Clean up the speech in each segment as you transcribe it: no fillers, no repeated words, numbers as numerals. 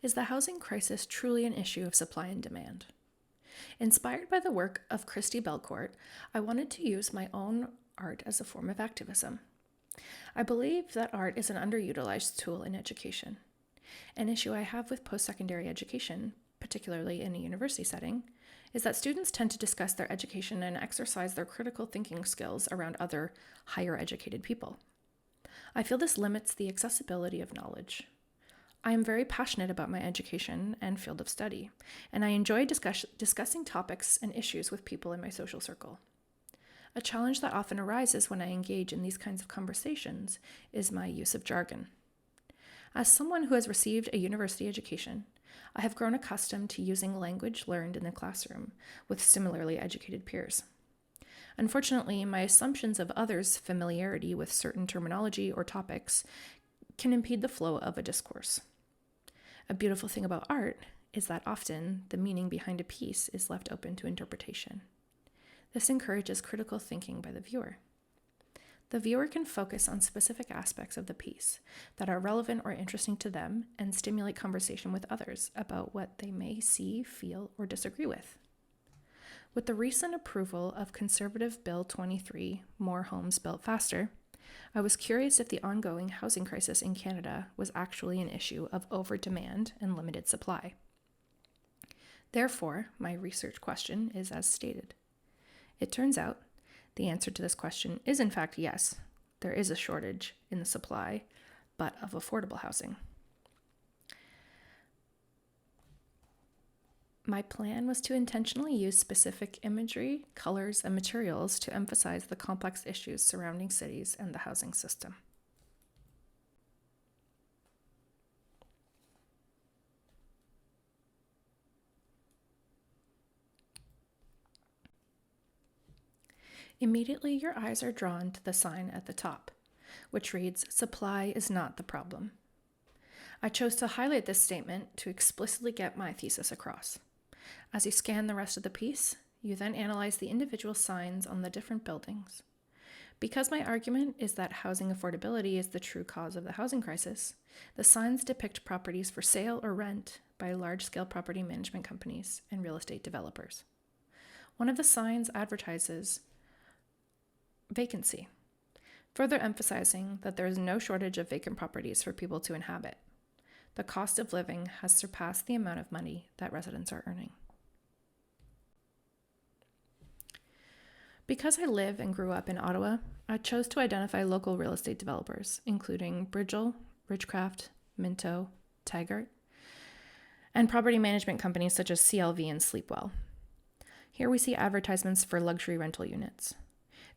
Is the housing crisis truly an issue of supply and demand? Inspired by the work of Christy Belcourt, I wanted to use my own art as a form of activism. I believe that art is an underutilized tool in education. An issue I have with post-secondary education, particularly in a university setting, is that students tend to discuss their education and exercise their critical thinking skills around other higher educated people. I feel this limits the accessibility of knowledge. I am very passionate about my education and field of study, and I enjoy discussing topics and issues with people in my social circle. A challenge that often arises when I engage in these kinds of conversations is my use of jargon. As someone who has received a university education, I have grown accustomed to using language learned in the classroom with similarly educated peers. Unfortunately, my assumptions of others' familiarity with certain terminology or topics can impede the flow of a discourse. A beautiful thing about art is that often the meaning behind a piece is left open to interpretation. This encourages critical thinking by the viewer. The viewer can focus on specific aspects of the piece that are relevant or interesting to them and stimulate conversation with others about what they may see, feel, or disagree with. With the recent approval of Conservative Bill 23, More Homes Built Faster, I was curious if the ongoing housing crisis in Canada was actually an issue of over-demand and limited supply. Therefore, my research question is as stated. It turns out the answer to this question is in fact yes, there is a shortage in the supply, but of affordable housing. My plan was to intentionally use specific imagery, colors, and materials to emphasize the complex issues surrounding cities and the housing system. Immediately, your eyes are drawn to the sign at the top, which reads, "Supply is not the problem." I chose to highlight this statement to explicitly get my thesis across. As you scan the rest of the piece, you then analyze the individual signs on the different buildings. Because my argument is that housing affordability is the true cause of the housing crisis, the signs depict properties for sale or rent by large-scale property management companies and real estate developers. One of the signs advertises vacancy, further emphasizing that there is no shortage of vacant properties for people to inhabit. The cost of living has surpassed the amount of money that residents are earning. Because I live and grew up in Ottawa, I chose to identify local real estate developers, including Bridgel, Ridgecraft, Minto, Taggart, and property management companies such as CLV and Sleepwell. Here we see advertisements for luxury rental units.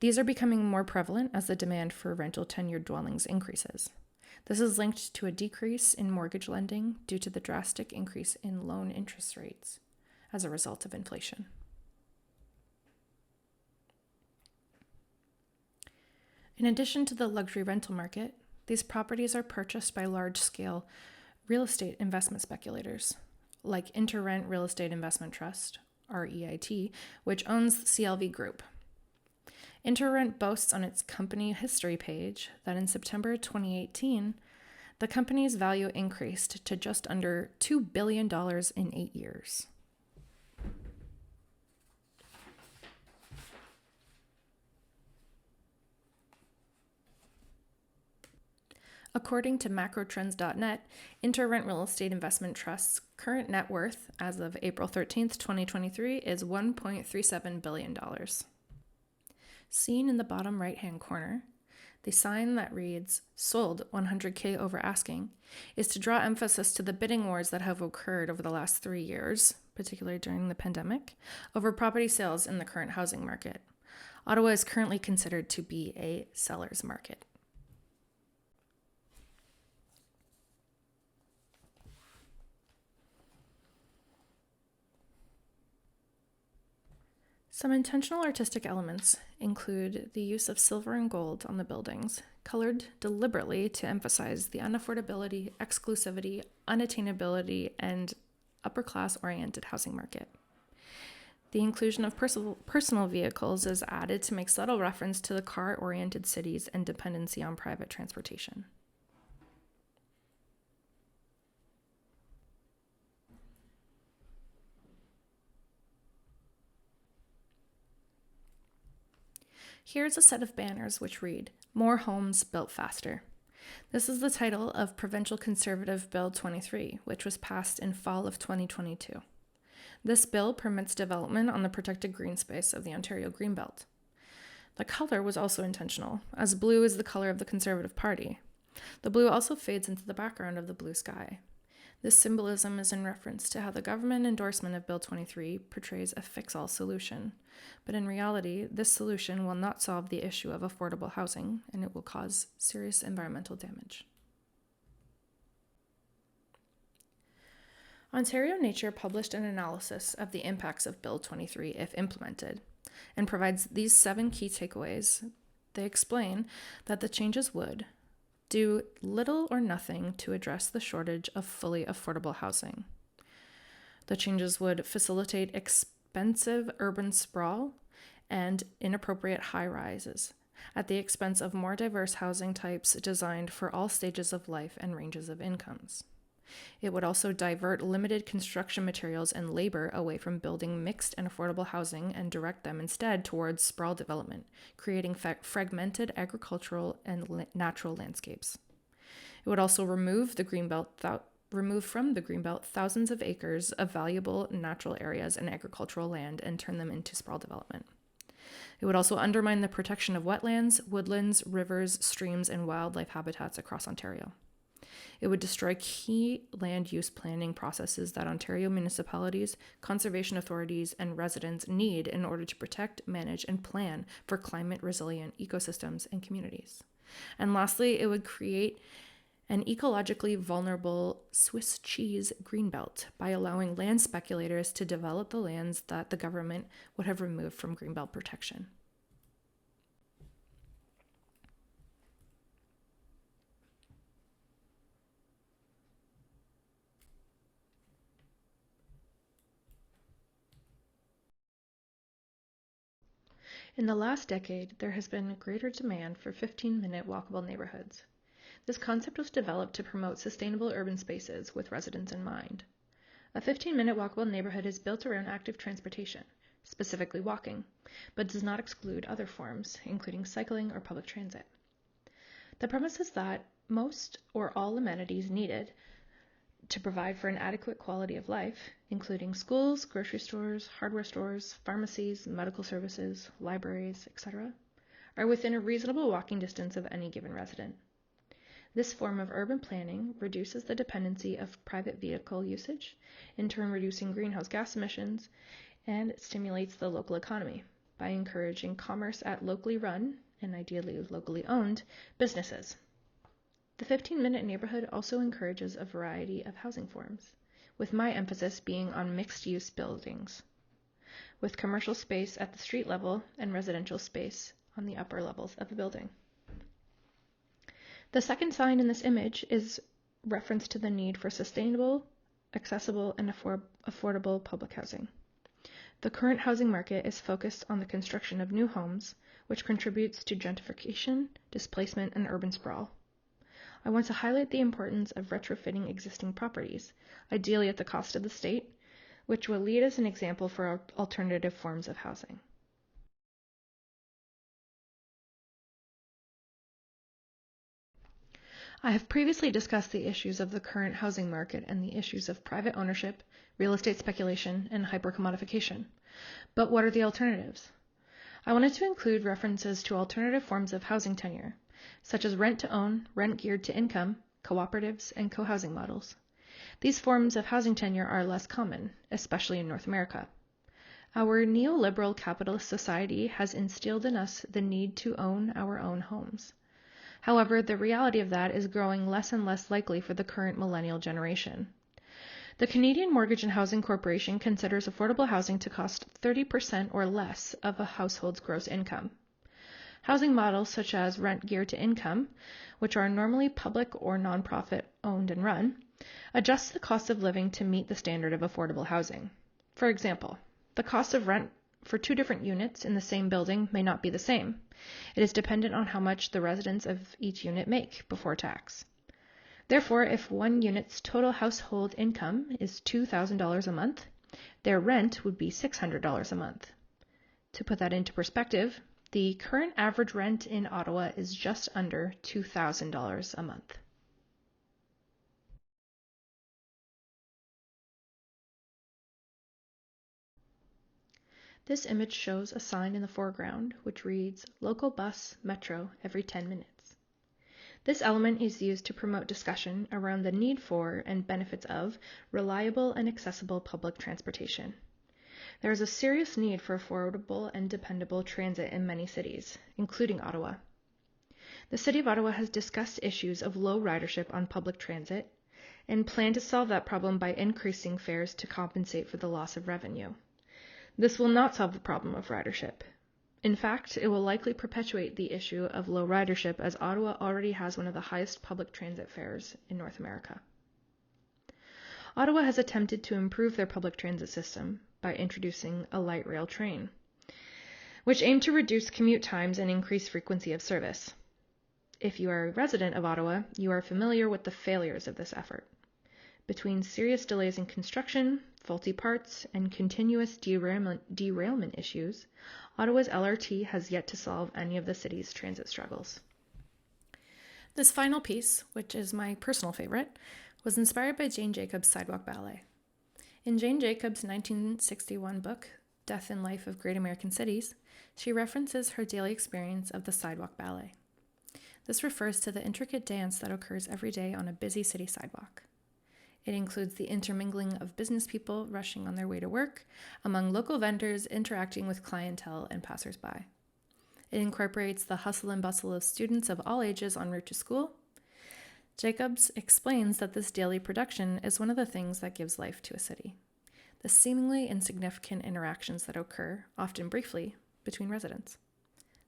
These are becoming more prevalent as the demand for rental tenured dwellings increases. This is linked to a decrease in mortgage lending due to the drastic increase in loan interest rates as a result of inflation. In addition to the luxury rental market, these properties are purchased by large-scale real estate investment speculators, like InterRent Real Estate Investment Trust, REIT, which owns CLV Group. InterRent boasts on its company history page that in September 2018, the company's value increased to just under $2 billion in 8 years. According to macrotrends.net, InterRent Real Estate Investment Trust's current net worth as of April 13th, 2023 is $1.37 billion. Seen in the bottom right-hand corner, the sign that reads, "Sold $100K over asking," is to draw emphasis to the bidding wars that have occurred over the last 3 years, particularly during the pandemic, over property sales in the current housing market. Ottawa is currently considered to be a seller's market. Some intentional artistic elements include the use of silver and gold on the buildings, colored deliberately to emphasize the unaffordability, exclusivity, unattainability, and upper-class-oriented housing market. The inclusion of personal vehicles is added to make subtle reference to the car-oriented cities and dependency on private transportation. Here's a set of banners which read, "More Homes Built Faster." This is the title of Provincial Conservative Bill 23, which was passed in fall of 2022. This bill permits development on the protected green space of the Ontario Greenbelt. The color was also intentional, as blue is the color of the Conservative Party. The blue also fades into the background of the blue sky. This symbolism is in reference to how the government endorsement of Bill 23 portrays a fix-all solution. But in reality, this solution will not solve the issue of affordable housing, and it will cause serious environmental damage. Ontario Nature published an analysis of the impacts of Bill 23 if implemented, and provides these 7 key takeaways. They explain that the changes would do little or nothing to address the shortage of fully affordable housing. The changes would facilitate expensive urban sprawl and inappropriate high-rises at the expense of more diverse housing types designed for all stages of life and ranges of incomes. It would also divert limited construction materials and labor away from building mixed and affordable housing and direct them instead towards sprawl development, creating fragmented agricultural and natural landscapes. It would also remove from the Greenbelt thousands of acres of valuable natural areas and agricultural land and turn them into sprawl development. It would also undermine the protection of wetlands, woodlands, rivers, streams, and wildlife habitats across Ontario. It would destroy key land use planning processes that Ontario municipalities, conservation authorities, and residents need in order to protect, manage, and plan for climate-resilient ecosystems and communities. And lastly, it would create an ecologically vulnerable Swiss cheese greenbelt by allowing land speculators to develop the lands that the government would have removed from greenbelt protection. In the last decade, there has been greater demand for 15-minute walkable neighborhoods. This concept was developed to promote sustainable urban spaces with residents in mind. A 15-minute walkable neighborhood is built around active transportation, specifically walking, but does not exclude other forms, including cycling or public transit. The premise is that most or all amenities needed to provide for an adequate quality of life, including schools, grocery stores, hardware stores, pharmacies, medical services, libraries, etc., are within a reasonable walking distance of any given resident. This form of urban planning reduces the dependency of private vehicle usage, in turn reducing greenhouse gas emissions, and stimulates the local economy by encouraging commerce at locally run, and ideally locally owned, businesses. The 15-minute neighborhood also encourages a variety of housing forms, with my emphasis being on mixed-use buildings, with commercial space at the street level and residential space on the upper levels of the building. The second sign in this image is reference to the need for sustainable, accessible, and affordable public housing. The current housing market is focused on the construction of new homes, which contributes to gentrification, displacement, and urban sprawl. I want to highlight the importance of retrofitting existing properties, ideally at the cost of the state, which will lead as an example for alternative forms of housing. I have previously discussed the issues of the current housing market and the issues of private ownership, real estate speculation, and hypercommodification. But what are the alternatives? I wanted to include references to alternative forms of housing tenure, such as rent-to-own, rent geared to income, cooperatives, and co-housing models. These forms of housing tenure are less common, especially in North America. Our neoliberal capitalist society has instilled in us the need to own our own homes. However, the reality of that is growing less and less likely for the current millennial generation. The Canadian Mortgage and Housing Corporation considers affordable housing to cost 30% or less of a household's gross income. Housing models such as rent geared to income, which are normally public or nonprofit owned and run, adjust the cost of living to meet the standard of affordable housing. For example, the cost of rent for 2 different units in the same building may not be the same. It is dependent on how much the residents of each unit make before tax. Therefore, if one unit's total household income is $2,000 a month, their rent would be $600 a month. To put that into perspective, The current average rent in Ottawa is just under $2,000 a month. This image shows a sign in the foreground which reads, "Local bus, metro, every 10 minutes." This element is used to promote discussion around the need for and benefits of reliable and accessible public transportation. There is a serious need for affordable and dependable transit in many cities, including Ottawa. The City of Ottawa has discussed issues of low ridership on public transit and plan to solve that problem by increasing fares to compensate for the loss of revenue. This will not solve the problem of ridership. In fact, it will likely perpetuate the issue of low ridership, as Ottawa already has one of the highest public transit fares in North America. Ottawa has attempted to improve their public transit system by introducing a light rail train, which aimed to reduce commute times and increase frequency of service. If you are a resident of Ottawa, you are familiar with the failures of this effort. Between serious delays in construction, faulty parts, and continuous derailment issues, Ottawa's LRT has yet to solve any of the city's transit struggles. This final piece, which is my personal favorite, was inspired by Jane Jacobs' Sidewalk Ballet. In Jane Jacobs' 1961 book, Death and Life of Great American Cities, she references her daily experience of the Sidewalk Ballet. This refers to the intricate dance that occurs every day on a busy city sidewalk. It includes the intermingling of business people rushing on their way to work, among local vendors interacting with clientele and passersby. It incorporates the hustle and bustle of students of all ages en route to school. Jacobs explains that this daily production is one of the things that gives life to a city. The seemingly insignificant interactions that occur, often briefly, between residents.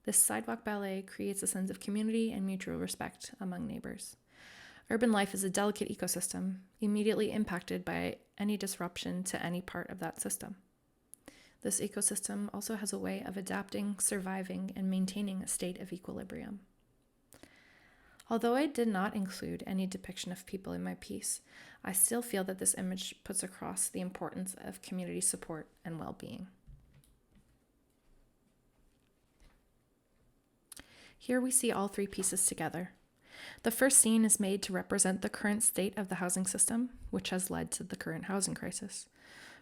This sidewalk ballet creates a sense of community and mutual respect among neighbors. Urban life is a delicate ecosystem, immediately impacted by any disruption to any part of that system. This ecosystem also has a way of adapting, surviving, and maintaining a state of equilibrium. Although I did not include any depiction of people in my piece, I still feel that this image puts across the importance of community support and well-being. Here we see all three pieces together. The first scene is made to represent the current state of the housing system, which has led to the current housing crisis,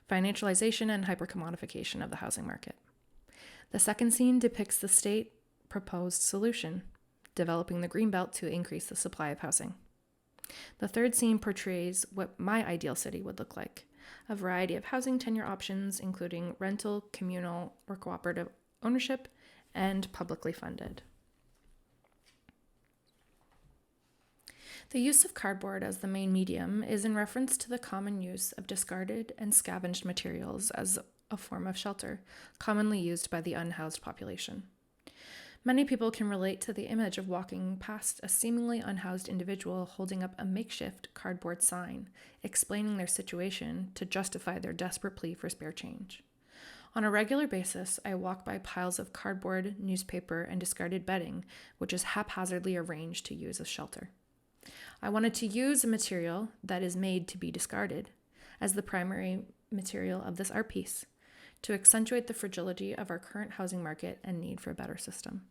financialization and hypercommodification of the housing market. The second scene depicts the state proposed solution, developing the Greenbelt to increase the supply of housing. The third scene portrays what my ideal city would look like, a variety of housing tenure options, including rental, communal, or cooperative ownership, and publicly funded. The use of cardboard as the main medium is in reference to the common use of discarded and scavenged materials as a form of shelter, commonly used by the unhoused population. Many people can relate to the image of walking past a seemingly unhoused individual holding up a makeshift cardboard sign, explaining their situation to justify their desperate plea for spare change. On a regular basis, I walk by piles of cardboard, newspaper, and discarded bedding, which is haphazardly arranged to use as shelter. I wanted to use a material that is made to be discarded as the primary material of this art piece to accentuate the fragility of our current housing market and need for a better system.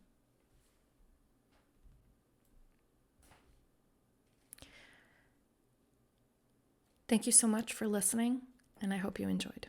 Thank you so much for listening, and I hope you enjoyed.